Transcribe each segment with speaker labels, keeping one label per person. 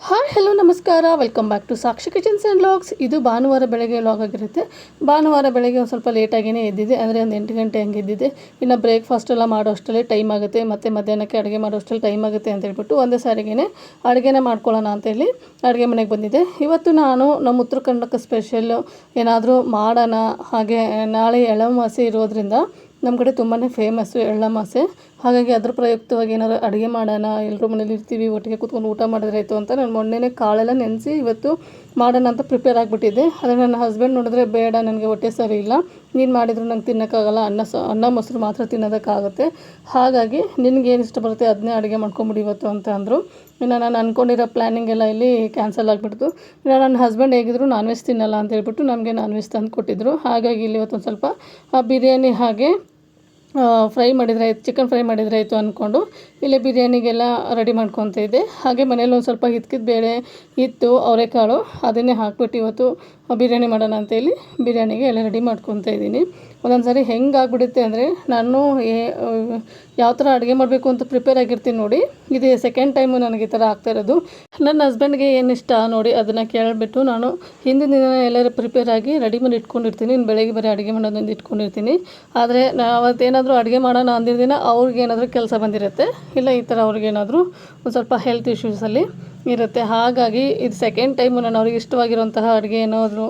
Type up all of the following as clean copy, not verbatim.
Speaker 1: Hi hello ನಮಸ್ಕಾರ, welcome back to Sakshi kitchens and vlogs. ಇದು ಭಾನುವಾರ ಬೆಳಗ್ಗೆ ವ್ಲಾಗ್ ಆಗಿರುತ್ತೆ. ಭಾನುವಾರ ಬೆಳಗ್ಗೆ ಒಂದು ಸ್ವಲ್ಪ ಲೇಟಾಗಿಯೇ ಎದ್ದಿದ್ದೆ, ಅಂದರೆ ಒಂದು 8 ಗಂಟೆ ಹಂಗೆ ಎದ್ದಿದ್ದೆ. ಇನ್ನು ಬ್ರೇಕ್ಫಾಸ್ಟ್ ಎಲ್ಲ ಮಾಡೋ ಅಷ್ಟರಲ್ಲಿ ಟೈಮ್ ಆಗುತ್ತೆ, ಮತ್ತು ಮಧ್ಯಾಹ್ನಕ್ಕೆ ಅಡುಗೆ ಮಾಡೋ ಅಷ್ಟರಲ್ಲಿ ಟೈಮ್ ಆಗುತ್ತೆ ಅಂತ ಹೇಳ್ಬಿಟ್ಟು ಒಂದೇ ಸಾರಿಗೇ ಅಡುಗೆನ ಮಾಡ್ಕೊಳ್ಳೋಣ ಅಂತೇಳಿ ಅಡುಗೆ ಮನೆಗೆ ಬಂದಿದ್ದೆ. ಇವತ್ತು ನಾನು ನಮ್ಮ ಉತ್ತರ ಕನ್ನಡಕ್ಕೆ ಸ್ಪೆಷಲ್ಲು ಏನಾದರೂ ಮಾಡೋಣ, ಹಾಗೆ ನಾಳೆ ಎಳ್ಳಮಾವಾಸ್ಯೆ ಇರೋದ್ರಿಂದ ನಮ್ಮ ಕಡೆ ತುಂಬಾ ಫೇಮಸ್ಸು ಎಳ್ಳಮಾವಾಸ್ಯೆ. ಹಾಗಾಗಿ ಅದ್ರ ಪ್ರಯುಕ್ತವಾಗಿ ಏನಾದ್ರು ಅಡುಗೆ ಮಾಡೋಣ, ಎಲ್ಲರೂ ಮನೇಲಿ ಇರ್ತೀವಿ, ಒಟ್ಟಿಗೆ ಕೂತ್ಕೊಂಡು ಊಟ ಮಾಡಿದ್ರಾಯ್ತು ಅಂತ ನಾನು ಮೊನ್ನೆನೇ ಕಾಳೆಲ್ಲ ನೆನೆಸಿ ಇವತ್ತು ಮಾಡೋಣ ಅಂತ ಪ್ರಿಪೇರ್ ಆಗಿಬಿಟ್ಟಿದ್ದೆ. ಆದರೆ ನನ್ನ ಹಸ್ಬೆಂಡ್ ನೋಡಿದ್ರೆ, ಬೇಡ ನನಗೆ ಹೊಟ್ಟೆ ಸರಿ ಇಲ್ಲ, ನೀನು ಮಾಡಿದ್ರು ನಂಗೆ ತಿನ್ನೋಕ್ಕಾಗಲ್ಲ, ಅನ್ನ ಮೊಸರು ಮಾತ್ರ ತಿನ್ನೋದಕ್ಕಾಗುತ್ತೆ, ಹಾಗಾಗಿ ನಿನಗೇನು ಇಷ್ಟ ಬರುತ್ತೆ ಅದನ್ನೇ ಅಡುಗೆ ಮಾಡ್ಕೊಂಬಿಡಿ ಇವತ್ತು ಅಂತ ಅಂದರು. ಇನ್ನು ನಾನು ಅಂದ್ಕೊಂಡಿರೋ ಪ್ಲ್ಯಾನಿಂಗ್ ಎಲ್ಲ ಇಲ್ಲಿ ಕ್ಯಾನ್ಸಲ್ ಆಗಿಬಿಡ್ತು. ಇನ್ನು ನನ್ನ ಹಸ್ಬೆಂಡ್ ಹೇಗಿದ್ರು ನಾನ್ ವೆಜ್ ತಿನ್ನಲ್ಲ ಅಂತ ಹೇಳ್ಬಿಟ್ಟು ನಮಗೆ ನಾನ್ ವೆಜ್ ತಂದು ಕೊಟ್ಟಿದ್ದರು. ಹಾಗಾಗಿ ಇಲ್ಲಿ ಇವತ್ತು ಒಂದು ಸ್ವಲ್ಪ ಬಿರಿಯಾನಿ ಹಾಗೆ ಫ್ರೈ ಮಾಡಿದ್ರಾಯ್ತು, ಚಿಕನ್ ಫ್ರೈ ಮಾಡಿದ್ರಾಯ್ತು ಅಂದ್ಕೊಂಡು ಇಲ್ಲೇ ಬಿರಿಯಾನಿಗೆಲ್ಲ ರೆಡಿ ಮಾಡ್ಕೊತ ಇದ್ದೆ. ಹಾಗೆ ಮನೇಲಿ ಒಂದು ಸ್ವಲ್ಪ ಹಿದ್ಕಿದ ಬೇಳೆ ಇತ್ತು, ಅವರೆಕಾಳು, ಅದನ್ನೇ ಹಾಕ್ಬಿಟ್ಟು ಇವತ್ತು ಬಿರಿಯಾನಿ ಮಾಡೋಣ ಅಂತೇಳಿ ಬಿರಿಯಾನಿಗೆ ಎಲ್ಲ ರೆಡಿ ಮಾಡ್ಕೊತ ಇದ್ದೀನಿ. ಒಂದೊಂದು ಸಾರಿ ಹೆಂಗಾಗ್ಬಿಡುತ್ತೆ ಅಂದರೆ, ನಾನು ಯಾವ ಥರ ಅಡುಗೆ ಮಾಡಬೇಕು ಅಂತ ಪ್ರಿಪೇರ್ ಆಗಿರ್ತೀನಿ ನೋಡಿ, ಇದು ಸೆಕೆಂಡ್ ಟೈಮು ನನಗೆ ಈ ಥರ ಆಗ್ತಾಯಿರೋದು. ನನ್ನ ಹಸ್ಬೆಂಡ್ಗೆ ಏನು ಇಷ್ಟ ನೋಡಿ ಅದನ್ನು ಕೇಳಿಬಿಟ್ಟು ನಾನು ಹಿಂದಿನ ದಿನ ಎಲ್ಲರೂ ಪ್ರಿಪೇರ್ ಆಗಿ ರೆಡಿ ಮಾಡಿ ಇಟ್ಕೊಂಡಿರ್ತೀನಿ. ಇನ್ನು ಬೆಳಗ್ಗೆ ಬರೀ ಅಡುಗೆ ಮಾಡೋದೊಂದು ಇಟ್ಕೊಂಡಿರ್ತೀನಿ. ಆದರೆ ಅವತ್ತೇನಾದರೂ ಅಡುಗೆ ಮಾಡೋಣ ಅಂದಿದ್ದ ದಿನ ಅವ್ರಿಗೇನಾದರೂ ಕೆಲಸ ಬಂದಿರುತ್ತೆ, ಇಲ್ಲ ಈ ಥರ ಅವ್ರಿಗೇನಾದರೂ ಒಂದು ಸ್ವಲ್ಪ ಹೆಲ್ತ್ ಇಶ್ಯೂಸಲ್ಲಿ ಇರುತ್ತೆ. ಹಾಗಾಗಿ ಇದು ಸೆಕೆಂಡ್ ಟೈಮು ನಾನು ಅವ್ರಿಗೆ ಇಷ್ಟವಾಗಿರುವಂತಹ ಅಡುಗೆ ಏನಾದರೂ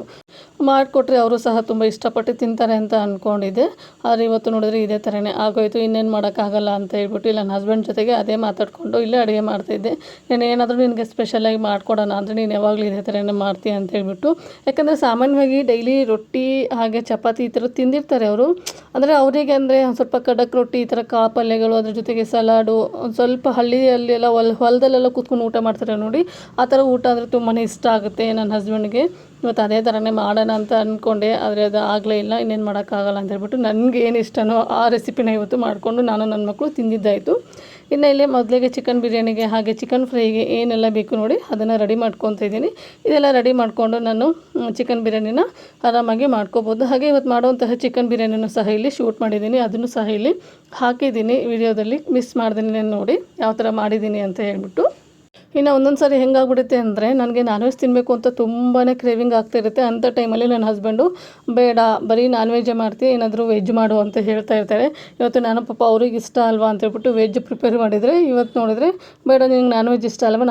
Speaker 1: ಮಾಡಿಕೊಟ್ರೆ ಅವರು ಸಹ ತುಂಬ ಇಷ್ಟಪಟ್ಟು ತಿಂತಾರೆ ಅಂತ ಅಂದ್ಕೊಂಡಿದ್ದೆ. ಆದರೆ ಇವತ್ತು ನೋಡಿದ್ರೆ ಇದೇ ಥರನೇ ಆಗೋಯಿತು. ಇನ್ನೇನು ಮಾಡೋಕ್ಕಾಗಲ್ಲ ಅಂತ ಹೇಳ್ಬಿಟ್ಟು ಇಲ್ಲ ನನ್ನ ಹಸ್ಬೆಂಡ್ ಜೊತೆಗೆ ಅದೇ ಮಾತಾಡಿಕೊಂಡು ಇಲ್ಲೇ ಅಡುಗೆ ಮಾಡ್ತಾಯಿದ್ದೆ. ನಾನು ಏನಾದರೂ ನಿನಗೆ ಸ್ಪೆಷಲಾಗಿ ಮಾಡ್ಕೊಡೋಣ ಅಂದರೆ ನೀನು ಯಾವಾಗಲೂ ಇದೇ ಥರನೇ ಮಾಡ್ತೀಯ ಅಂತ ಹೇಳ್ಬಿಟ್ಟು. ಯಾಕಂದರೆ ಸಾಮಾನ್ಯವಾಗಿ ಡೈಲಿ ರೊಟ್ಟಿ ಹಾಗೆ ಚಪಾತಿ ಈ ಥರ ತಿಂದಿರ್ತಾರೆ ಅವರು. ಅಂದರೆ ಅವರಿಗೆ ಅಂದರೆ ಒಂದು ಸ್ವಲ್ಪ ಖಡಕ್ ರೊಟ್ಟಿ, ಈ ಥರ ಕಾಳು ಪಲ್ಯಗಳು, ಅದ್ರ ಜೊತೆಗೆ ಸಲಾಡು, ಒಂದು ಸ್ವಲ್ಪ ಹಳ್ಳಿಯಲ್ಲಿ ಎಲ್ಲ ಹೊಲದಲ್ಲೆಲ್ಲ ಕೂತ್ಕೊಂಡು ಊಟ ಮಾಡ್ತಾರೆ ನೋಡಿ, ಆ ಥರ ಊಟ ಅಂದರೆ ತುಂಬಾ ಇಷ್ಟ ಆಗುತ್ತೆ ನನ್ನ ಹಸ್ಬೆಂಡ್ಗೆ. ಇವತ್ತು ಅದೇ ಥರನೇ ಮಾಡೋಣ ಅಂತ ಅಂದ್ಕೊಂಡೆ, ಆದರೆ ಅದು ಆಗಲೇ ಇಲ್ಲ. ಇನ್ನೇನು ಮಾಡೋಕ್ಕಾಗಲ್ಲ ಅಂತ ಹೇಳ್ಬಿಟ್ಟು ನನಗೆ ಏನು ಇಷ್ಟನೋ ಆ ರೆಸಿಪಿನ ಇವತ್ತು ಮಾಡಿಕೊಂಡು ನಾನು ನನ್ನ ಮಕ್ಕಳು ತಿಂದಿದ್ದಾಯಿತು. ಇನ್ನು ಇಲ್ಲೇ ಮೊದಲಿಗೆ ಚಿಕನ್ ಬಿರಿಯಾನಿಗೆ ಹಾಗೆ ಚಿಕನ್ ಫ್ರೈಗೆ ಏನೆಲ್ಲ ಬೇಕು ನೋಡಿ ಅದನ್ನು ರೆಡಿ ಮಾಡ್ಕೊತ ಇದ್ದೀನಿ. ಇದೆಲ್ಲ ರೆಡಿ ಮಾಡಿಕೊಂಡು ನಾನು ಚಿಕನ್ ಬಿರಿಯಾನಿನ ಆರಾಮಾಗಿ ಮಾಡ್ಕೋಬೋದು. ಹಾಗೆ ಇವತ್ತು ಮಾಡುವಂತಹ ಚಿಕನ್ ಬಿರಿಯಾನಿನೂ ಸಹ ಇಲ್ಲಿ ಶೂಟ್ ಮಾಡಿದ್ದೀನಿ, ಅದನ್ನು ಸಹ ಇಲ್ಲಿ ಹಾಕಿದ್ದೀನಿ ವಿಡಿಯೋದಲ್ಲಿ, ಮಿಸ್ ಮಾಡ್ತೀನಿ ನಾನು ನೋಡಿ ಯಾವ ಥರ ಮಾಡಿದ್ದೀನಿ ಅಂತ ಹೇಳ್ಬಿಟ್ಟು. ಇನ್ನು ಒಂದೊಂದು ಸಾರಿ ಹೆಂಗಾಗ್ಬಿಡುತ್ತೆ ಅಂದರೆ, ನನಗೆ ನಾನ್ ವೆಜ್ ತಿನ್ನಬೇಕು ಅಂತ ತುಂಬಾ ಕ್ರೇವಿಂಗ್ ಆಗ್ತಾಯಿರುತ್ತೆ. ಅಂಥ ಟೈಮಲ್ಲಿ ನನ್ನ ಹಸ್ಬೆಂಡು ಬೇಡ ಬರೀ ನಾನ್ ವೆಜ್ಜೇ ಮಾಡ್ತೀವಿ, ಏನಾದರೂ ವೆಜ್ ಮಾಡು ಅಂತ ಹೇಳ್ತಾ ಇರ್ತಾರೆ. ಇವತ್ತು ನಾನು ಪಾಪ ಅವ್ರಿಗೆ ಇಷ್ಟ ಅಲ್ವಾ ಅಂತ ಹೇಳ್ಬಿಟ್ಟು ವೆಜ್ ಪ್ರಿಪೇರ್ ಮಾಡಿದರೆ, ಇವತ್ತು ನೋಡಿದರೆ ಬೇಡ ನಿನಗೆ ನಾನ್ ವೆಜ್ ಇಷ್ಟ ಅಲ್ವಾ,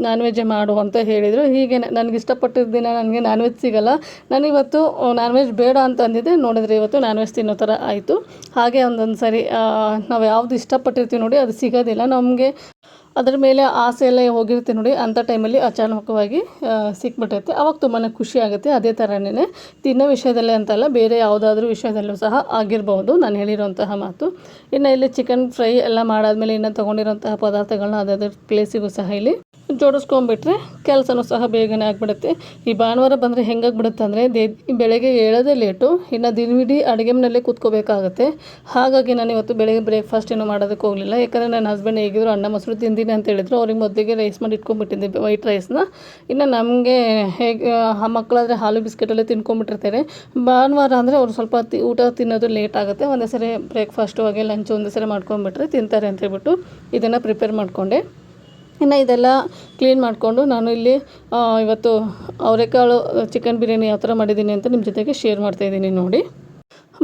Speaker 1: ನಾನ್ ವೆಜ್ಜೇ ಮಾಡು ಅಂತ ಹೇಳಿದರು. ಹೀಗೆ ನನಗೆ ಇಷ್ಟಪಟ್ಟಿದ್ದ ದಿನ ನನಗೆ ನಾನ್ ವೆಜ್ ಸಿಗೋಲ್ಲ. ನಾನಿವತ್ತು ನಾನ್ ವೆಜ್ ಬೇಡ ಅಂತ ಅಂದಿದ್ದೆ, ನೋಡಿದರೆ ಇವತ್ತು ನಾನ್ ವೆಜ್ ತಿನ್ನೋ ಥರ ಆಯಿತು. ಹಾಗೆ ಒಂದೊಂದು ಸಾರಿ ನಾವು ಯಾವುದು ಇಷ್ಟಪಟ್ಟಿರ್ತೀವಿ ನೋಡಿ ಅದು ಸಿಗೋದಿಲ್ಲ ನಮಗೆ, ಅದರ ಮೇಲೆ ಆಸೆ ಎಲ್ಲ ಹೋಗಿರುತ್ತೆ ನೋಡಿ, ಅಂಥ ಟೈಮಲ್ಲಿ ಅಚಾನಕವಾಗಿ ಸಿಕ್ಬಿಟ್ಟಿರುತ್ತೆ, ಆವಾಗ ತುಂಬಾ ಖುಷಿ ಆಗುತ್ತೆ. ಅದೇ ಥರನೇ ತಿನ್ನೋ ವಿಷಯದಲ್ಲೇ ಅಂತಲ್ಲ, ಬೇರೆ ಯಾವುದಾದ್ರೂ ವಿಷಯದಲ್ಲೂ ಸಹ ಆಗಿರ್ಬೋದು ನಾನು ಹೇಳಿರೋಂತಹ ಮಾತು. ಇನ್ನು ಇಲ್ಲಿ ಚಿಕನ್ ಫ್ರೈ ಎಲ್ಲ ಮಾಡಾದಮೇಲೆ ಇನ್ನು ತೊಗೊಂಡಿರೋಂತಹ ಪದಾರ್ಥಗಳನ್ನ ಅದಾದ್ರ ಪ್ಲೇಸಿಗೂ ಸಹ ಇಲ್ಲಿ ಜೋಡಿಸ್ಕೊಂಬಿಟ್ರೆ ಕೆಲಸನೂ ಸಹ ಬೇಗನೆ ಆಗಿಬಿಡುತ್ತೆ. ಈ ಭಾನುವಾರ ಬಂದರೆ ಹೆಂಗಾಗ್ಬಿಡುತ್ತೆ ಅಂದರೆ, ಬೆಳಗ್ಗೆ ಏಳೋದೇ ಲೇಟು, ಇನ್ನು ದಿನವಿಡೀ ಅಡುಗೆ ಮನೆಯಲ್ಲೇ ಕೂತ್ಕೋಬೇಕಾಗುತ್ತೆ. ಹಾಗಾಗಿ ನಾನು ಇವತ್ತು ಬೆಳಗ್ಗೆ ಬ್ರೇಕ್ಫಾಸ್ಟ್ ಏನೂ ಮಾಡೋದಕ್ಕೆ ಹೋಗಲಿಲ್ಲ. ಯಾಕಂದರೆ ನನ್ನ ಹಸ್ಬೆಂಡ್ ಹೇಗಿದ್ರು ಅನ್ನ ಮೊಸರು ತಿಂತೀನಿ ಅಂತ ಹೇಳಿದ್ರು, ಅವ್ರಿಗೆ ಮೊದಲಿಗೆ ರೈಸ್ ಮಾಡಿ ಇಟ್ಕೊಂಡ್ಬಿಟ್ಟಿದ್ದೆ, ವೈಟ್ ರೈಸ್ನ. ಇನ್ನು ನಮಗೆ ಹೇಗೆ ಮಕ್ಕಳಾದರೆ ಹಾಲು ಬಿಸ್ಕೆಟಲ್ಲೇ ತಿನ್ಕೊಂಬಿಟ್ಟಿರ್ತಾರೆ. ಭಾನುವಾರ ಅಂದರೆ ಅವ್ರು ಸ್ವಲ್ಪ ಊಟ ತಿನ್ನೋದು ಲೇಟ್ ಆಗುತ್ತೆ. ಒಂದೇ ಸರಿ ಬ್ರೇಕ್ಫಾಸ್ಟು ಹಾಗೆ ಲಂಚು ಒಂದೇ ಸರಿ ಮಾಡ್ಕೊಂಬಿಟ್ರೆ ತಿಂತಾರೆ ಅಂತ ಹೇಳ್ಬಿಟ್ಟು ಇದನ್ನು ಪ್ರಿಪೇರ್ ಮಾಡಿಕೊಂಡೆ. ಇನ್ನು ಇದೆಲ್ಲ ಕ್ಲೀನ್ ಮಾಡಿಕೊಂಡು ನಾನು ಇಲ್ಲಿ ಇವತ್ತು ಅವರೆಕಾಳು ಚಿಕನ್ ಬಿರಿಯಾನಿ ಯಾವ ಥರ ಮಾಡಿದ್ದೀನಿ ಅಂತ ನಿಮ್ಮ ಜೊತೆಗೆ ಶೇರ್ ಮಾಡ್ತಾಯಿದ್ದೀನಿ ನೋಡಿ.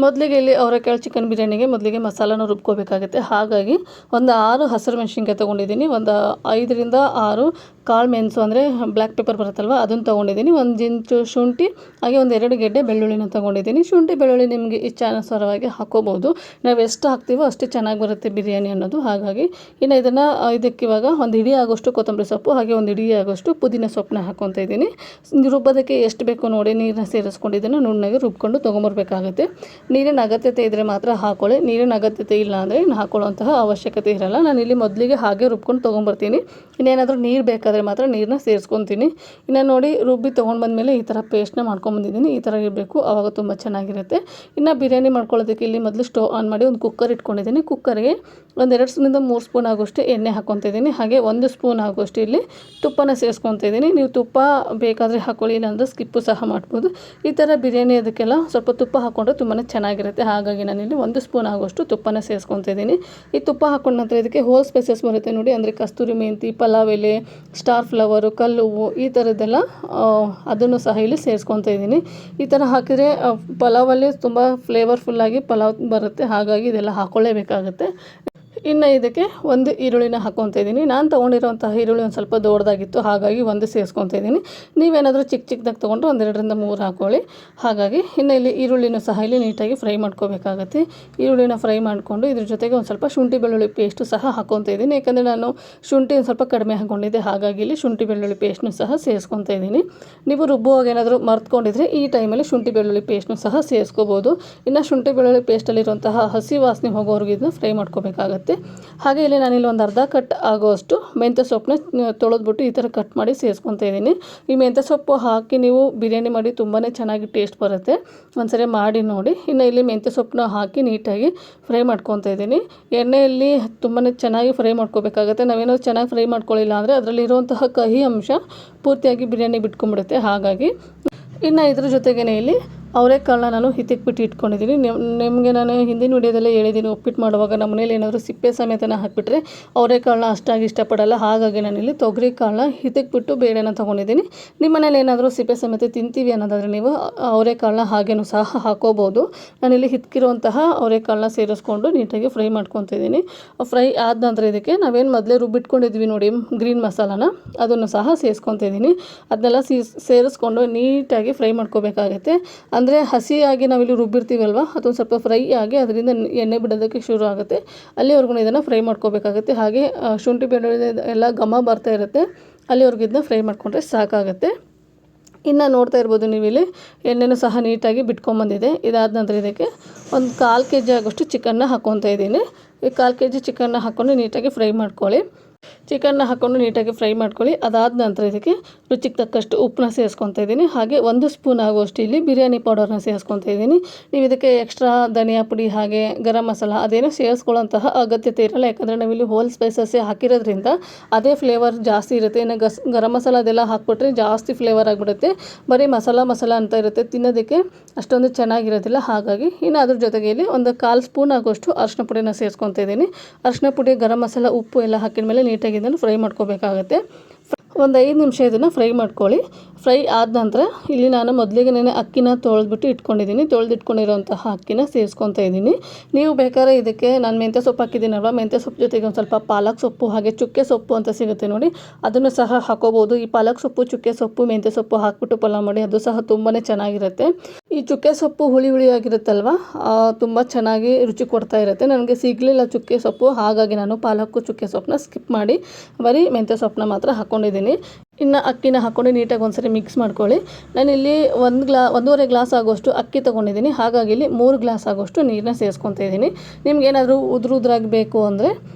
Speaker 1: ಮೊದಲಿಗೆ ಇಲ್ಲಿ ಅವರೆಕಾಳು ಚಿಕನ್ ಬಿರಿಯಾನಿಗೆ ಮೊದಲಿಗೆ ಮಸಾಲಾನ ರುಬ್ಕೋಬೇಕಾಗುತ್ತೆ. ಹಾಗಾಗಿ ಒಂದು 6 ಹಸಿರು ಮೆಣಸಿನ್ಕಾಯಿ ತೊಗೊಂಡಿದ್ದೀನಿ, ಒಂದು 5ರಿಂದ 6 ಕಾಳು ಮೆಣಸು ಅಂದರೆ ಬ್ಲ್ಯಾಕ್ ಪೆಪ್ಪರ್ ಬರುತ್ತಲ್ವ ಅದನ್ನು ತೊಗೊಂಡಿದ್ದೀನಿ, ಒಂದು ಇಂಚು ಶುಂಠಿ ಹಾಗೆ ಒಂದು 2 ಗೆಡ್ಡೆ ಬೆಳ್ಳುಳ್ಳಿನ ತೊಗೊಂಡಿದ್ದೀನಿ. ಶುಂಠಿ ಬೆಳ್ಳುಳ್ಳಿ ನಿಮಗೆ ಇಚ್ಛಾನುಸಾರವಾಗಿ ಹಾಕ್ಕೋಬೋದು, ನಾವು ಎಷ್ಟು ಹಾಕ್ತೀವೋ ಅಷ್ಟು ಚೆನ್ನಾಗಿ ಬರುತ್ತೆ ಬಿರಿಯಾನಿ ಅನ್ನೋದು. ಹಾಗಾಗಿ ಇನ್ನು ಇದಕ್ಕಿವಾಗ ಒಂದು ಹಿಡಿ ಆಗೋಷ್ಟು ಕೊತ್ತಂಬರಿ ಸೊಪ್ಪು ಹಾಗೆ ಒಂದು ಹಿಡಿ ಆಗೋಷ್ಟು ಪುದೀನ ಸೊಪ್ಪನ್ನ ಹಾಕ್ಕೊತ ಇದ್ದೀನಿ. ರುಬ್ಬೋದಕ್ಕೆ ಎಷ್ಟು ಬೇಕೋ ನೋಡಿ ನೀರನ್ನ ಸೇರಿಸ್ಕೊಂಡಿದ್ದನ್ನು ನುಣ್ಣಗೆ ರುಬ್ಕೊಂಡು ತೊಗೊಂಬರ್ಬೇಕಾಗುತ್ತೆ. ನೀರಿನ ಅಗತ್ಯತೆ ಇದ್ದರೆ ಮಾತ್ರ ಹಾಕ್ಕೊಳ್ಳಿ, ನೀರಿನ ಅಗತ್ಯತೆ ಇಲ್ಲ ಅಂದರೆ ಇನ್ನು ಹಾಕ್ಕೊಳ್ಳೋಂತಹ ಅವಶ್ಯಕತೆ ಇರಲ್ಲ. ನಾನು ಇಲ್ಲಿ ಮೊದಲಿಗೆ ಹಾಗೆ ರುಬ್ಕೊಂಡು ತೊಗೊಂಬರ್ತೀನಿ, ಇನ್ನೇನಾದರೂ ನೀರು ಬೇಕಾದರೆ ಮಾತ್ರ ನೀರನ್ನ ಸೇರಿಸ್ಕೊತೀನಿ. ಇನ್ನು ನೋಡಿ ರುಬ್ಬಿ ತೊಗೊಂಡು ಬಂದಮೇಲೆ ಈ ಥರ ಪೇಸ್ಟ್ನ ಮಾಡ್ಕೊಂಬಂದಿದ್ದೀನಿ, ಈ ಥರ ಇರಬೇಕು, ಆವಾಗ ತುಂಬ ಚೆನ್ನಾಗಿರುತ್ತೆ. ಇನ್ನು ಬಿರಿಯಾನಿ ಮಾಡ್ಕೊಳ್ಳೋದಕ್ಕೆ ಇಲ್ಲಿ ಮೊದಲು ಸ್ಟವ್ ಆನ್ ಮಾಡಿ ಒಂದು ಕುಕ್ಕರ್ ಇಟ್ಕೊಂಡಿದ್ದೀನಿ. ಕುಕ್ಕರ್ಗೆ ಒಂದು 2 3 ಸ್ಪೂನ್ ಆಗೋಷ್ಟು ಎಣ್ಣೆ ಹಾಕ್ಕೊತಿದ್ದೀನಿ, ಹಾಗೆ 1 ಸ್ಪೂನ್ ಆಗೋಷ್ಟು ಇಲ್ಲಿ ತುಪ್ಪನ ಸೇರಿಸ್ಕೊತಿದ್ದೀನಿ. ನೀವು ತುಪ್ಪ ಬೇಕಾದರೆ ಹಾಕ್ಕೊಳ್ಳಿ, ಇಲ್ಲಾಂದರೆ ಸ್ಕಿಪ್ಪು ಸಹ ಮಾಡ್ಬೋದು. ಈ ಥರ ಬಿರಿಯಾನಿ ಅದಕ್ಕೆಲ್ಲ ಸ್ವಲ್ಪ ತುಪ್ಪ ಹಾಕ್ಕೊಂಡ್ರೆ ತುಂಬಾ ಚೆನ್ನಾಗಿರುತ್ತೆ. ಹಾಗಾಗಿ ನಾನಿಲ್ಲಿ 1 ಸ್ಪೂನ್ ಆಗೋಷ್ಟು ತುಪ್ಪನ ಸೇರಿಸ್ಕೊತಿದ್ದೀನಿ. ಈ ತುಪ್ಪ ಹಾಕ್ಕೊಂಡ ನಂತರ ಇದಕ್ಕೆ ಹೋಲ್ ಸ್ಪೈಸಸ್ ಬರುತ್ತೆ ನೋಡಿ, ಅಂದರೆ ಕಸ್ತೂರಿ ಮೆಂತಿ, ಪಲಾವ್ ಎಲೆ, ಸ್ಟಾರ್ ಫ್ಲವರು, ಕಲ್ಲುವು ಈ ಥರದ್ದೆಲ್ಲ ಅದನ್ನು ಸಹ ಇಲ್ಲಿ ಸೇರಿಸ್ಕೊತಾ ಇದ್ದೀನಿ. ಈ ಥರ ಹಾಕಿದರೆ ಪಲಾವಲ್ಲಿ ತುಂಬ ಫ್ಲೇವರ್ಫುಲ್ಲಾಗಿ ಪಲಾವ್ ಬರುತ್ತೆ. ಹಾಗಾಗಿ ಇದೆಲ್ಲ ಹಾಕ್ಕೊಳ್ಳೇಬೇಕಾಗುತ್ತೆ. ಇನ್ನು ಇದಕ್ಕೆ ಒಂದು ಈರುಳ್ಳಿನ ಹಾಕ್ಕೊತಾ ಇದ್ದೀನಿ. ನಾನು ತೊಗೊಂಡಿರೋಂತಹ ಈರುಳ್ಳಿ ಒಂದು ಸ್ವಲ್ಪ ದೊಡ್ಡದಾಗಿತ್ತು, ಹಾಗಾಗಿ ಒಂದು ಸೇರಿಸ್ಕೊತಾ ಇದ್ದೀನಿ. ನೀವೇನಾದರೂ ಚಿಕ್ಕದಾಗಿ ತೊಗೊಂಡ್ರೆ 1 2ರಿಂದ 3 ಹಾಕ್ಕೊಳ್ಳಿ. ಹಾಗಾಗಿ ಇನ್ನು ಇಲ್ಲಿ ಈರುಳ್ಳಿನೂ ಸಹ ಇಲ್ಲಿ ನೀಟಾಗಿ ಫ್ರೈ ಮಾಡ್ಕೋಬೇಕಾಗತ್ತೆ. ಈರುಳ್ಳಿನ ಫ್ರೈ ಮಾಡಿಕೊಂಡು ಇದ್ರ ಜೊತೆಗೆ ಒಂದು ಸ್ವಲ್ಪ ಶುಂಠಿ ಬೆಳ್ಳುಳ್ಳಿ ಪೇಸ್ಟು ಸಹ ಹಾಕ್ಕೊತಾ ಇದ್ದೀನಿ. ಯಾಕಂದರೆ ನಾನು ಶುಂಠಿ ಒಂದು ಸ್ವಲ್ಪ ಕಡಿಮೆ ಹಾಕ್ಕೊಂಡಿದ್ದೆ, ಹಾಗಾಗಿ ಇಲ್ಲಿ ಶುಂಠಿ ಬೆಳ್ಳುಳ್ಳಿ ಪೇಸ್ಟ್ನು ಸಹ ಸೇರಿಸ್ಕೊತಾ ಇದ್ದೀನಿ. ನೀವು ರುಬ್ಬುವಾಗ ಏನಾದರೂ ಮರ್ತ್ಕೊಂಡಿದ್ರೆ ಈ ಟೈಮಲ್ಲಿ ಶುಂಠಿ ಬೆಳ್ಳುಳ್ಳಿ ಪೇಸ್ಟ್ನು ಸಹ ಸೇರಿಸ್ಕೋಬೋದು. ಇನ್ನು ಶುಂಠಿ ಬೆಳ್ಳುಳ್ಳಿ ಪೇಸ್ಟಲ್ಲಿರುವಂತಹ ಹಸಿ ವಾಸನೆ ಹೋಗೋವರೆಗೂ ಇದನ್ನ ಫ್ರೈ ಮಾಡ್ಕೋಬೇಕಾಗತ್ತೆ. ಹಾಗೆ ಇಲ್ಲಿ ನಾನಿಲ್ಲಿ ಒಂದು ಅರ್ಧ ಕಟ್ ಆಗೋಷ್ಟು ಮೆಂತ್ಯ ಸೊಪ್ಪನ್ನ ತೊಳೆದ್ಬಿಟ್ಟು ಈ ಥರ ಕಟ್ ಮಾಡಿ ಸೇರಿಸ್ಕೊತಾ ಇದ್ದೀನಿ. ಈ ಮೆಂತ್ಯ ಸೊಪ್ಪು ಹಾಕಿ ನೀವು ಬಿರಿಯಾನಿ ಮಾಡಿ ತುಂಬಾ ಚೆನ್ನಾಗಿ ಟೇಸ್ಟ್ ಬರುತ್ತೆ. ಒಂದ್ಸರಿ ಮಾಡಿ ನೋಡಿ. ಇನ್ನು ಇಲ್ಲಿ ಮೆಂತ್ಯ ಸೊಪ್ಪನ್ನ ಹಾಕಿ ನೀಟಾಗಿ ಫ್ರೈ ಮಾಡ್ಕೊತಾ ಇದ್ದೀನಿ. ಎಣ್ಣೆಯಲ್ಲಿ ತುಂಬಾ ಚೆನ್ನಾಗಿ ಫ್ರೈ ಮಾಡ್ಕೋಬೇಕಾಗತ್ತೆ. ನಾವೇನಾದ್ರು ಚೆನ್ನಾಗಿ ಫ್ರೈ ಮಾಡ್ಕೊಳ್ಳಿಲ್ಲ ಅಂದರೆ ಅದರಲ್ಲಿರುವಂತಹ ಕಹಿ ಅಂಶ ಪೂರ್ತಿಯಾಗಿ ಬಿರಿಯಾನಿ ಬಿಟ್ಕೊಂಡ್ಬಿಡುತ್ತೆ. ಹಾಗಾಗಿ ಇನ್ನು ಇದ್ರ ಜೊತೆಗೇ ಇಲ್ಲಿ ಅವರೆಕಾಳನ್ನ ನಾನು ಹಿತಿಕ್ಬಿಟ್ಟು ಇಟ್ಕೊಂಡಿದ್ದೀನಿ. ನಿಮಗೆ ನಾನು ಹಿಂದಿನ ವೀಡಿಯೋದಲ್ಲೇ ಹೇಳಿದ್ದೀನಿ, ಉಪ್ಪಿಟ್ಟು ಮಾಡುವಾಗ ನಮ್ಮ ಮನೇಲಿ ಏನಾದರೂ ಸಿಪ್ಪೆ ಸಮೇತನ ಹಾಕಿಬಿಟ್ರೆ ಅವರೆಕಾಳನ್ನ ಅಷ್ಟಾಗಿ ಇಷ್ಟಪಡಲ್ಲ. ಹಾಗಾಗಿ ನಾನಿಲ್ಲಿ ತೊಗರಿ ಕಾಳನ್ನ ಹಿತಿಕ್ಬಿಟ್ಟು ಬೇಳೆನ ತೊಗೊಂಡಿದ್ದೀನಿ. ನಿಮ್ಮ ಮನೇಲಿ ಏನಾದರೂ ಸಿಪ್ಪೆ ಸಮೇತ ತಿಂತೀವಿ ಅನ್ನೋದಾದರೆ ನೀವು ಅವರೆಕಾಳನ್ನ ಹಾಗೇನೂ ಸಹ ಹಾಕೋಬೋದು. ನಾನಿಲ್ಲಿ ಹಿತ್ಕಿರುವಂತಹ ಅವರೆಕಾಳನ್ನ ಸೇರಿಸ್ಕೊಂಡು ನೀಟಾಗಿ ಫ್ರೈ ಮಾಡ್ಕೊತಿದ್ದೀನಿ. ಫ್ರೈ ಆದ ನಂತರ ಇದಕ್ಕೆ ನಾವೇನು ಮೊದಲೇ ರುಬ್ಬಿಟ್ಕೊಂಡಿದ್ವಿ ನೋಡಿ ಗ್ರೀನ್ ಮಸಾಲಾನ, ಅದನ್ನು ಸಹ ಸೇರಿಸ್ಕೊತಿದ್ದೀನಿ. ಅದನ್ನೆಲ್ಲ ಸೇರಿಸ್ಕೊಂಡು ನೀಟಾಗಿ ಫ್ರೈ ಮಾಡ್ಕೋಬೇಕಾಗತ್ತೆ. ಅಂದರೆ ಹಸಿಯಾಗಿ ನಾವಿಲ್ಲಿ ರುಬ್ಬಿರ್ತೀವಲ್ವ, ಅದೊಂದು ಸ್ವಲ್ಪ ಫ್ರೈ ಆಗಿ ಅದರಿಂದ ಎಣ್ಣೆ ಬಿಡೋದಕ್ಕೆ ಶುರು ಆಗುತ್ತೆ. ಅಲ್ಲಿವರೆಗೂ ಇದನ್ನು ಫ್ರೈ ಮಾಡ್ಕೋಬೇಕಾಗುತ್ತೆ. ಹಾಗೆ ಶುಂಠಿ ಬೆಳ್ಳುಳ್ಳಿ ಎಲ್ಲ ಘಮ ಬರ್ತಾ ಇರುತ್ತೆ, ಅಲ್ಲಿವರೆಗೂ ಇದನ್ನ ಫ್ರೈ ಮಾಡಿಕೊಂಡ್ರೆ ಸಾಕಾಗುತ್ತೆ. ಇನ್ನು ನೋಡ್ತಾ ಇರ್ಬೋದು ನೀವಿಲ್ಲಿ ಎಣ್ಣೆನೂ ಸಹ ನೀಟಾಗಿ ಬಿಟ್ಕೊಂಬಂದಿದೆ. ಇದಾದ ನಂತರ ಇದಕ್ಕೆ ಒಂದು 1/4 kg ಆಗೋಷ್ಟು ಚಿಕನ್ನ ಹಾಕ್ಕೊತಾ ಇದ್ದೀನಿ. ಈ 1/4 kg ಚಿಕನ್ನ ಹಾಕ್ಕೊಂಡು ನೀಟಾಗಿ ಫ್ರೈ ಮಾಡ್ಕೊಳ್ಳಿ. ಚಿಕನ್ನ ಹಾಕ್ಕೊಂಡು ನೀಟಾಗಿ ಫ್ರೈ ಮಾಡ್ಕೊಳ್ಳಿ. ಅದಾದ ನಂತರ ಇದಕ್ಕೆ ರುಚಿಗೆ ತಕ್ಕಷ್ಟು ಉಪ್ಪನ್ನ ಸೇರಿಸ್ಕೊತಾ ಇದ್ದೀನಿ. ಹಾಗೆ 1 ಸ್ಪೂನ್ ಆಗುವಷ್ಟು ಇಲ್ಲಿ ಬಿರಿಯಾನಿ ಪೌಡರ್ನ ಸೇರಿಸ್ಕೊತಾ ಇದ್ದೀನಿ. ನೀವು ಇದಕ್ಕೆ ಎಕ್ಸ್ಟ್ರಾ ಧನಿಯಾ ಪುಡಿ ಹಾಗೆ ಗರಂ ಮಸಾಲ ಅದೇನೂ ಸೇರಿಸ್ಕೊಳ್ಳೋಂತಹ ಅಗತ್ಯತೆ ಇರಲ್ಲ. ಯಾಕಂದರೆ ನಾವಿಲ್ಲಿ ಹೋಲ್ ಸ್ಪೈಸಸ್ಸೇ ಹಾಕಿರೋದ್ರಿಂದ ಅದೇ ಫ್ಲೇವರ್ ಜಾಸ್ತಿ ಇರುತ್ತೆ. ಇನ್ನು ಗರಂ ಮಸಾಲ ಅದೆಲ್ಲ ಹಾಕ್ಬಿಟ್ರೆ ಜಾಸ್ತಿ ಫ್ಲೇವರ್ ಆಗಿಬಿಡುತ್ತೆ. ಬರೀ ಮಸಾಲ ಅಂತ ಇರುತ್ತೆ, ತಿನ್ನೋದಕ್ಕೆ ಅಷ್ಟೊಂದು ಚೆನ್ನಾಗಿರೋದಿಲ್ಲ. ಹಾಗಾಗಿ ಇನ್ನು ಅದ್ರ ಜೊತೆಗೆ ಇಲ್ಲಿ ಒಂದು 1/4 ಸ್ಪೂನ್ ಆಗೋಷ್ಟು ಅರಿಶಿನ ಪುಡಿನ ಸೇರಿಸ್ಕೊತಾ ಇದ್ದೀನಿ. ಅರಿಶಿನ ಪುಡಿ, ಗರಂ ಮಸಾಲ, ಉಪ್ಪು ಎಲ್ಲ ಹಾಕಿದ ಮೇಲೆ ನೀಟಾಗಿ ಇದನ್ನು ಫ್ರೈ ಮಾಡ್ಕೋಬೇಕಾಗತ್ತೆ. ಒಂದು 5 ನಿಮಿಷ ಇದನ್ನು ಫ್ರೈ ಮಾಡ್ಕೊಳ್ಳಿ. ಫ್ರೈ ಆದ ನಂತರ ಇಲ್ಲಿ ನಾನು ಮೊದಲಿಗೆ ಅಕ್ಕಿನ ತೊಳೆದ್ಬಿಟ್ಟು ಇಟ್ಕೊಂಡಿದ್ದೀನಿ. ತೊಳೆದಿಟ್ಕೊಂಡಿರೋಂತಹ ಅಕ್ಕಿನ ಸೇರಿಸ್ಕೊತಾ ಇದ್ದೀನಿ. ನೀವು ಬೇಕಾದ್ರೆ ಇದಕ್ಕೆ ನಾನು ಮೆಂತ್ಯ ಸೊಪ್ಪು ಹಾಕಿದ್ದೀನಲ್ವ, ಮೆಂತ್ಯ ಸೊಪ್ಪು ಜೊತೆಗೆ ಒಂದು ಸ್ವಲ್ಪ ಪಾಲಕ್ ಸೊಪ್ಪು ಹಾಗೆ ಚುಕ್ಕೆ ಸೊಪ್ಪು ಅಂತ ಸಿಗುತ್ತೆ ನೋಡಿ, ಅದನ್ನು ಸಹ ಹಾಕೋಬೋದು. ಈ ಪಾಲಕ್ ಸೊಪ್ಪು, ಚುಕ್ಕೆ ಸೊಪ್ಪು, ಮೆಂತ್ಯ ಸೊಪ್ಪು ಹಾಕ್ಬಿಟ್ಟು ಪಲಾವ್ ಮಾಡಿ, ಅದು ಸಹ ತುಂಬಾ ಚೆನ್ನಾಗಿರುತ್ತೆ. ಈ ಚುಕ್ಕೆ ಸೊಪ್ಪು ಹುಳಿ ಆಗಿರುತ್ತಲ್ವ, ತುಂಬ ಚೆನ್ನಾಗಿ ರುಚಿ ಕೊಡ್ತಾ ಇರುತ್ತೆ. ನನಗೆ ಸಿಗಲಿಲ್ಲ ಚುಕ್ಕೆ ಸೊಪ್ಪು, ಹಾಗಾಗಿ ನಾನು ಪಾಲಕ್ಕು ಚುಕ್ಕೆ ಸೊಪ್ಪನ್ನ ಸ್ಕಿಪ್ ಮಾಡಿ ಬರೀ ಮೆಂತ್ಯ ಸೊಪ್ಪನ್ನ ಮಾತ್ರ ಹಾಕ್ಕೊಂಡಿದ್ದೀನಿ. ಇನ್ನು ಅಕ್ಕಿನ ಹಾಕ್ಕೊಂಡು ನೀಟಾಗಿ ಒಂದ್ಸರಿ ಮಿಕ್ಸ್ ಮಾಡ್ಕೊಳ್ಳಿ. ನಾನಿಲ್ಲಿ 1.5 ಗ್ಲಾಸ್ ಆಗೋಷ್ಟು ಅಕ್ಕಿ ತೊಗೊಂಡಿದ್ದೀನಿ. ಹಾಗಾಗಿ ಇಲ್ಲಿ 3 ಗ್ಲಾಸ್ ಆಗೋಷ್ಟು ನೀರನ್ನ ಸೇರಿಸ್ಕೊತಾ ಇದ್ದೀನಿ. ನಿಮ್ಗೇನಾದರೂ ಉದುರಾಗಿ ಬೇಕು ಅಂದರೆ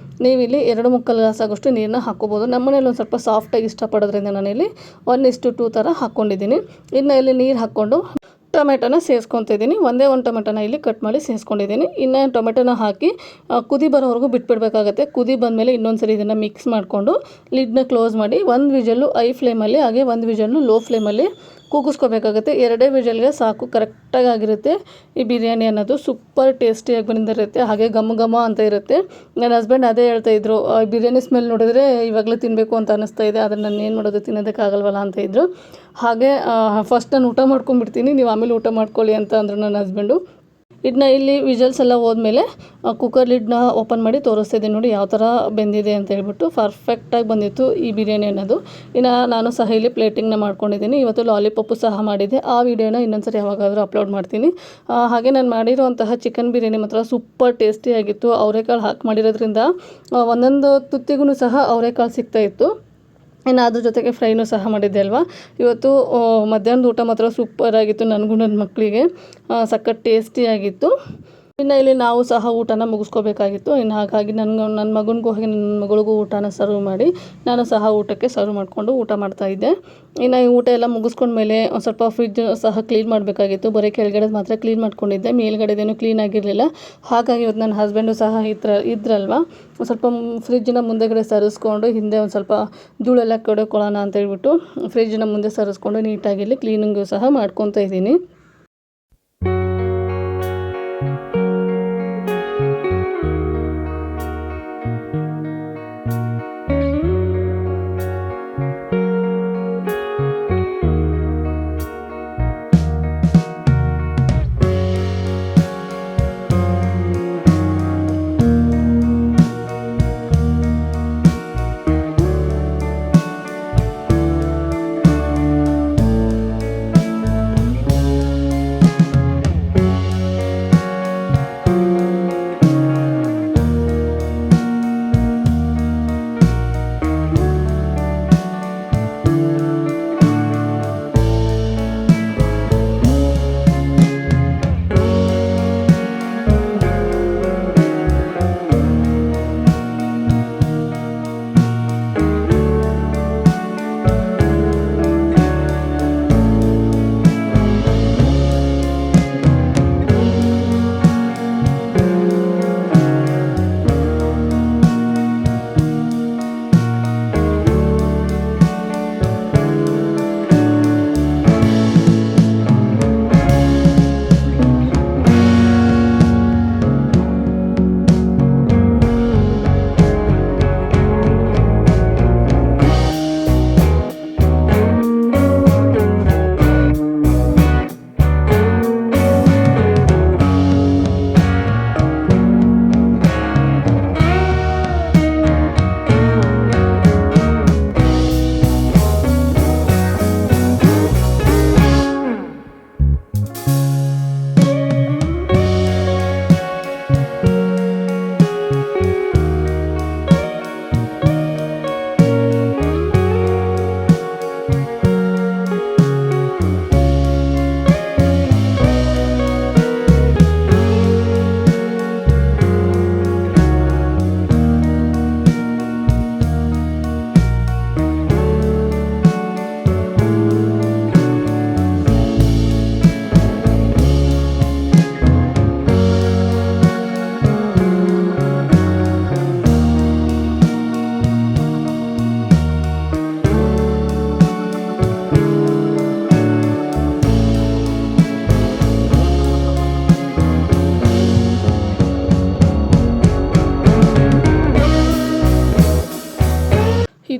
Speaker 1: ನೀವಿಲ್ಲಿ 2.25 ಗ್ಲಾಸ್ ಆಗೋಷ್ಟು ನೀರನ್ನ ಹಾಕ್ಕೋಬೋದು. ನಮ್ಮ ಮನೇಲಿ ಒಂದು ಸ್ವಲ್ಪ ಸಾಫ್ಟಾಗಿ ಇಷ್ಟಪಡೋದ್ರಿಂದ ನಾನಿಲ್ಲಿ 1:2 ಥರ ಹಾಕ್ಕೊಂಡಿದ್ದೀನಿ. ಇನ್ನು ಇಲ್ಲಿ ನೀರು ಹಾಕ್ಕೊಂಡು ಟೊಮೆಟೊನ ಸೇರಿಸ್ಕೊತಾ ಇದ್ದೀನಿ. ಒಂದೇ ಒಂದು ಟೊಮೆಟೊನ ಇಲ್ಲಿ ಕಟ್ ಮಾಡಿ ಸೇರಿಸ್ಕೊಂಡಿದ್ದೀನಿ. ಇನ್ನು ಟೊಮೆಟೊನ ಹಾಕಿ ಕುದಿ ಬರೋವರೆಗೂ ಬಿಟ್ಬಿಡಬೇಕಾಗತ್ತೆ. ಕುದಿ ಬಂದಮೇಲೆ ಇನ್ನೊಂದು ಸರಿ ಇದನ್ನು ಮಿಕ್ಸ್ ಮಾಡಿಕೊಂಡು ಲಿಡ್ನ ಕ್ಲೋಸ್ ಮಾಡಿ 1 ವಿಷಲ್ಲು ಐ ಫ್ಲೇಮಲ್ಲಿ ಹಾಗೆ 1 ವಿಷಲ್ಲು ಲೋ ಫ್ಲೇಮಲ್ಲಿ ಕೂಗಿಸ್ಕೋಬೇಕಾಗುತ್ತೆ. 2 ವಿಷಲ್ಗೆ ಸಾಕು, ಕರೆಕ್ಟಾಗಿ ಆಗಿರುತ್ತೆ. ಈ ಬಿರಿಯಾನಿ ಅನ್ನೋದು ಸೂಪರ್ ಟೇಸ್ಟಿಯಾಗಿ ಬಂದಿರುತ್ತೆ. ಹಾಗೆ ಘಮ ಅಂತ ಇರುತ್ತೆ. ನನ್ನ ಹಸ್ಬೆಂಡ್ ಅದೇ ಹೇಳ್ತಾಯಿದ್ರು, ಬಿರಿಯಾನಿ ಸ್ಮೆಲ್ ನೋಡಿದ್ರೆ ಇವಾಗಲೇ ತಿನ್ನಬೇಕು ಅಂತ ಅನ್ನಿಸ್ತಾ ಇದೆ, ಆದರೆ ನಾನು ಏನು ಮಾಡೋದು, ತಿನ್ನೋದಕ್ಕಾಗಲ್ವಲ್ಲ ಅಂತ ಇದ್ದರು. ಹಾಗೆ ಫಸ್ಟ್ ನಾನು ಊಟ ಮಾಡ್ಕೊಂಡ್ಬಿಡ್ತೀನಿ, ನೀವು ಆಮೇಲೆ ಊಟ ಮಾಡ್ಕೊಳ್ಳಿ ಅಂತ ಅಂದರು ನನ್ನ ಹಸ್ಬೆಂಡು. ಇದನ್ನ ಇಲ್ಲಿ ವಿಜಲ್ಸ್ ಎಲ್ಲ ಹೋದ್ಮೇಲೆ ಕುಕ್ಕರ್ ಲಿಡ್ನ ಓಪನ್ ಮಾಡಿ ತೋರಿಸ್ತಿದ್ದೀನಿ ನೋಡಿ ಯಾವ ಥರ ಬೆಂದಿದೆ ಅಂತ ಹೇಳ್ಬಿಟ್ಟು. ಪರ್ಫೆಕ್ಟಾಗಿ ಬಂದಿತ್ತು ಈ ಬಿರಿಯಾನಿ ಅನ್ನೋದು. ಇನ್ನು ನಾನು ಸಹ ಇಲ್ಲಿ ಪ್ಲೇಟಿಂಗ್ನ ಮಾಡ್ಕೊಂಡಿದ್ದೀನಿ. ಇವತ್ತು ಲಾಲಿಪಾಪು ಸಹ ಮಾಡಿದ್ದೆ, ಆ ವಿಡಿಯೋನ ಇನ್ನೊಂದ್ಸರಿ ಯಾವಾಗಾದರೂ ಅಪ್ಲೋಡ್ ಮಾಡ್ತೀನಿ. ಹಾಗೆ ನಾನು ಮಾಡಿರುವಂತಹ ಚಿಕನ್ ಬಿರಿಯಾನಿ ಮಾತ್ರ ಸೂಪರ್ ಟೇಸ್ಟಿಯಾಗಿತ್ತು. ಅವರೆಕಾಳು ಹಾಕಿ ಮಾಡಿರೋದ್ರಿಂದ ಒಂದೊಂದು ತುತ್ತಿಗೂ ಸಹ ಅವರೆಕಾಳು ಸಿಗ್ತಾಯಿತ್ತು. ಇನ್ನು ಅದ್ರ ಜೊತೆಗೆ ಫ್ರೈನೂ ಸಹ ಮಾಡಿದ್ದೆ ಅಲ್ವಾ. ಇವತ್ತು ಮಧ್ಯಾಹ್ನದ ಊಟ ಮಾತ್ರ ಸೂಪರಾಗಿತ್ತು. ನನಗೂ ನನ್ನ ಮಕ್ಕಳಿಗೆ ಸಖತ್ ಟೇಸ್ಟಿಯಾಗಿತ್ತು. ಇನ್ನು ಇಲ್ಲಿ ನಾವು ಸಹ ಊಟನ ಮುಗಿಸ್ಕೋಬೇಕಾಗಿತ್ತು. ಇನ್ನು ಹಾಗಾಗಿ ನನ್ನ ಮಗನಿಗೂ ಹಾಗೆ ನನ್ನ ಮಗಳಿಗೂ ಊಟನ ಸರ್ವ್ ಮಾಡಿ ನಾನು ಸಹ ಊಟಕ್ಕೆ ಸರ್ವ್ ಮಾಡಿಕೊಂಡು ಊಟ ಮಾಡ್ತಾಯಿದ್ದೆ. ಇನ್ನು ಈ ಊಟ ಎಲ್ಲ ಮುಗಿಸ್ಕೊಂಡ್ಮೇಲೆ ಒಂದು ಸ್ವಲ್ಪ ಫ್ರಿಡ್ಜ್ ಸಹ ಕ್ಲೀನ್ ಮಾಡಬೇಕಾಗಿತ್ತು. ಬರೀ ಕೆಳಗಡೆ ಮಾತ್ರ ಕ್ಲೀನ್ ಮಾಡ್ಕೊಂಡಿದ್ದೆ, ಮೇಲ್ಗಡೆದೇನು ಕ್ಲೀನ್ ಆಗಿರಲಿಲ್ಲ. ಹಾಗಾಗಿ ಇವತ್ತು ನನ್ನ ಹಸ್ಬೆಂಡು ಸಹ ಇದ್ರಲ್ವ, ಒಂದು ಸ್ವಲ್ಪ ಫ್ರಿಡ್ಜಿನ ಮುಂದೆಗಡೆ ಸರಿಸ್ಕೊಂಡು ಹಿಂದೆ ಒಂದು ಸ್ವಲ್ಪ ಧೂಳೆಲ್ಲ ಕೊಡೋಣ ಅಂತ ಹೇಳ್ಬಿಟ್ಟು ಫ್ರಿಡ್ಜಿನ ಮುಂದೆ ಸರಿಸ್ಕೊಂಡು ನೀಟಾಗಿ ಇಲ್ಲಿ ಕ್ಲೀನಿಂಗು ಸಹ ಮಾಡ್ಕೊತಾ ಇದ್ದೀನಿ.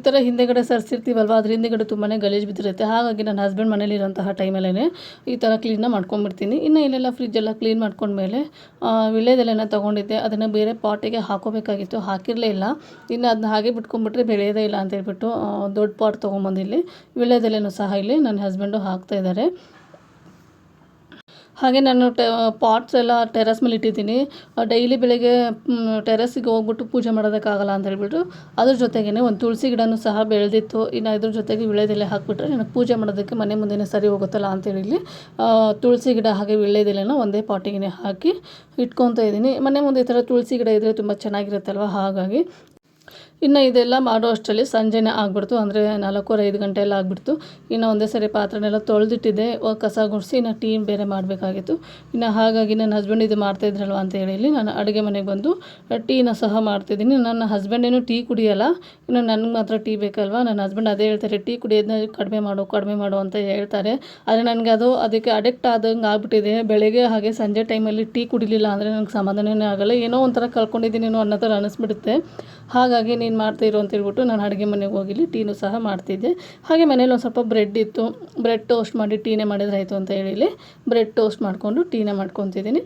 Speaker 1: ಥರ ಹಿಂದೆಗಡೆ ಸರಿಸಿರ್ತೀವಲ್ವ ಅದ್ರ ಹಿಂದೆಗಡೆ ತುಂಬಾ ಗಲೀಜು ಬಿದ್ದಿರುತ್ತೆ. ಹಾಗಾಗಿ ನನ್ನ ಹಸ್ಬೆಂಡ್ ಮನೇಲಿರೋಂತಹ ಟೈಮಲ್ಲೇ ಈ ಥರ ಕ್ಲೀನಾಗಿ ಮಾಡ್ಕೊಂಬಿಡ್ತೀನಿ. ಇನ್ನು ಇಲ್ಲೆಲ್ಲ ಫ್ರಿಜ್ಜೆಲ್ಲ ಕ್ಲೀನ್ ಮಾಡ್ಕೊಂಡ್ಮೇಲೆ ವೀಳ್ಯದೆಲೆನ ತೊಗೊಂಡಿದ್ದೆ, ಅದನ್ನು ಬೇರೆ ಪಾಟಿಗೆ ಹಾಕೋಬೇಕಾಗಿತ್ತು, ಹಾಕಿರಲೇ ಇಲ್ಲ. ಇನ್ನು ಅದನ್ನ ಹಾಗೆ ಬಿಟ್ಕೊಂಡ್ಬಿಟ್ರೆ ಬೆಳೆಯೋದೇ ಇಲ್ಲ ಅಂತ ಹೇಳ್ಬಿಟ್ಟು ದೊಡ್ಡ ಪಾಟ್ ತೊಗೊಂಬಂದು ಇಲ್ಲಿ ವೀಳ್ಯದೆಲೆನೂ ಸಹ ಇಲ್ಲಿ ನನ್ನ ಹಸ್ಬೆಂಡು ಹಾಕ್ತಾಯಿದ್ದಾರೆ. ಹಾಗೆ ನಾನು ಪಾಟ್ಸ್ ಎಲ್ಲ ಟೆರಸ್ ಮೇಲೆ ಇಟ್ಟಿದ್ದೀನಿ. ಡೈಲಿ ಬೆಳಗ್ಗೆ ಟೆರಸ್ಸಿಗೆ ಹೋಗ್ಬಿಟ್ಟು ಪೂಜೆ ಮಾಡೋದಕ್ಕಾಗಲ್ಲ ಅಂತ ಹೇಳ್ಬಿಟ್ಟು ಅದ್ರ ಜೊತೆಗೇ ಒಂದು ತುಳಸಿ ಗಿಡನೂ ಸಹ ಬೆಳೆದಿತ್ತು. ಇನ್ನು ಇದ್ರ ಜೊತೆಗೆ ವೀಳ್ಯದೆಲೆ ಹಾಕಿಬಿಟ್ರೆ ನನಗೆ ಪೂಜೆ ಮಾಡೋದಕ್ಕೆ ಮನೆ ಮುಂದೆನೇ ಸರಿ ಹೋಗುತ್ತಲ್ಲ ಅಂತೇಳಿ ಇಲ್ಲಿ ತುಳಸಿ ಗಿಡ ಹಾಗೆ ವೀಳ್ಯದೆಲೆನ ಒಂದೇ ಪಾಟಿಗೆ ಹಾಕಿ ಇಟ್ಕೊತಾ ಇದ್ದೀನಿ. ಮನೆ ಮುಂದೆ ಈ ಥರ ತುಳಸಿ ಗಿಡ ಇದ್ದರೆ ತುಂಬ ಚೆನ್ನಾಗಿರುತ್ತಲ್ವ, ಹಾಗಾಗಿ ಇನ್ನು ಇದೆಲ್ಲ ಮಾಡೋ ಅಷ್ಟರಲ್ಲಿ ಸಂಜೆನೇ ಆಗಿಬಿಡ್ತು. ಅಂದರೆ 4:30-5 ಗಂಟೆ ಎಲ್ಲ ಆಗಿಬಿಡ್ತು. ಇನ್ನು ಒಂದೇ ಸರಿ ಪಾತ್ರೆನೆಲ್ಲ ತೊಳೆದಿಟ್ಟಿದ್ದೆ, ಕಸ ಗುಡಿಸಿ ಇನ್ನು ಟೀ ಬೇರೆ ಮಾಡಬೇಕಾಗಿತ್ತು. ಇನ್ನು ಹಾಗಾಗಿ ನನ್ನ ಹಸ್ಬೆಂಡ್ ಇದು ಮಾಡ್ತಾಯಿದ್ರಲ್ವ ಅಂತ ಹೇಳಿ ನಾನು ಅಡುಗೆ ಮನೆಗೆ ಬಂದು ಟೀನ ಸಹ ಮಾಡ್ತಿದ್ದೀನಿ. ನನ್ನ ಹಸ್ಬೆಂಡೇನು ಟೀ ಕುಡಿಯೋಲ್ಲ, ಇನ್ನು ನನಗೆ ಮಾತ್ರ ಟೀ ಬೇಕಲ್ವ. ನನ್ನ ಹಸ್ಬೆಂಡ್ ಅದೇ ಹೇಳ್ತಾರೆ, ಟೀ ಕುಡಿಯೋದನ್ನ ಕಡಿಮೆ ಮಾಡು ಅಂತ ಹೇಳ್ತಾರೆ. ಆದರೆ ನನಗೆ ಅದಕ್ಕೆ ಅಡಿಕ್ಟ್ ಆದಂಗೆ ಆಗಿಬಿಟ್ಟಿದೆ. ಬೆಳಗ್ಗೆ ಹಾಗೆ ಸಂಜೆ ಟೈಮಲ್ಲಿ ಟೀ ಕುಡಿಲಿಲ್ಲ ಅಂದರೆ ನನಗೆ ಸಮಾಧಾನವೇ ಆಗಲ್ಲ, ಏನೋ ಒಂಥರ ಕಳ್ಕೊಂಡಿದ್ದೀನೇನೋ ಅನ್ನೋ ಥರ ಅನ್ನಿಸ್ಬಿಡುತ್ತೆ. ಹಾಗಾಗಿ ನೀನು ಮಾಡ್ತಾಯಿರು ಅಂತ ಹೇಳ್ಬಿಟ್ಟು ನಾನು ಅಡುಗೆ ಮನೆಗೆ ಹೋಗಿಲ್ಲಿ ಟೀನೂ ಸಹ ಮಾಡ್ತಿದ್ದೆ. ಹಾಗೆ ಮನೇಲಿ ಒಂದು ಸ್ವಲ್ಪ ಬ್ರೆಡ್ ಇತ್ತು, ಬ್ರೆಡ್ ಟೋಸ್ಟ್ ಮಾಡಿ ಟೀನೇ ಮಾಡಿದ್ರೆ ಆಯಿತು ಅಂತ ಹೇಳಿ ಬ್ರೆಡ್ ಟೋಸ್ಟ್ ಮಾಡಿಕೊಂಡು ಟೀನೇ ಮಾಡ್ಕೊತಿದ್ದೀನಿ.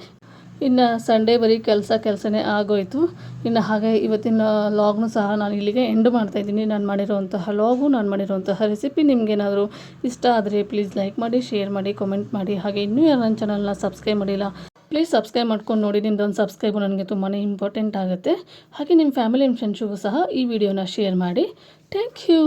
Speaker 1: ಇನ್ನು ಸಂಡೇ ಬರೀ ಕೆಲಸನೇ ಆಗೋಯಿತು. ಇನ್ನು ಹಾಗೆ ಇವತ್ತಿನ ಲಾಗ್ನು ಸಹ ನಾನು ಇಲ್ಲಿಗೆ ಎಂಡ್ ಮಾಡ್ತಾಯಿದ್ದೀನಿ. ನಾನು ಮಾಡಿರೋಂತಹ ಲಾಗು, ನಾನು ಮಾಡಿರೋಂತಹ ರೆಸಿಪಿ ನಿಮಗೇನಾದರೂ ಇಷ್ಟ ಆದರೆ ಪ್ಲೀಸ್ ಲೈಕ್ ಮಾಡಿ, ಶೇರ್ ಮಾಡಿ, ಕಮೆಂಟ್ ಮಾಡಿ. ಹಾಗೆ ಇನ್ನೂ ಯಾರು ನನ್ನ ಚಾನಲ್ನ ಸಬ್ಸ್ಕ್ರೈಬ್ ಮಾಡಿಲ್ಲ ಪ್ಲೀಸ್ ಸಬ್ಸ್ಕ್ರೈಬ್ ಮಾಡ್ಕೊಂಡು ನೋಡಿ. ನಿಮ್ಮದೊಂದು ಸಬ್ಸ್ಕ್ರೈಬು ನನಗೆ ತುಂಬಾ ಇಂಪಾರ್ಟೆಂಟ್ ಆಗುತ್ತೆ. ಹಾಗೆ ನಿಮ್ಮ ಫ್ಯಾಮಿಲಿ ಆ್ಯಂಡ್ ಫ್ರೆಂಡ್ಸಿಗೂ ಸಹ ಈ ವಿಡಿಯೋನ ಶೇರ್ ಮಾಡಿ. Thank you.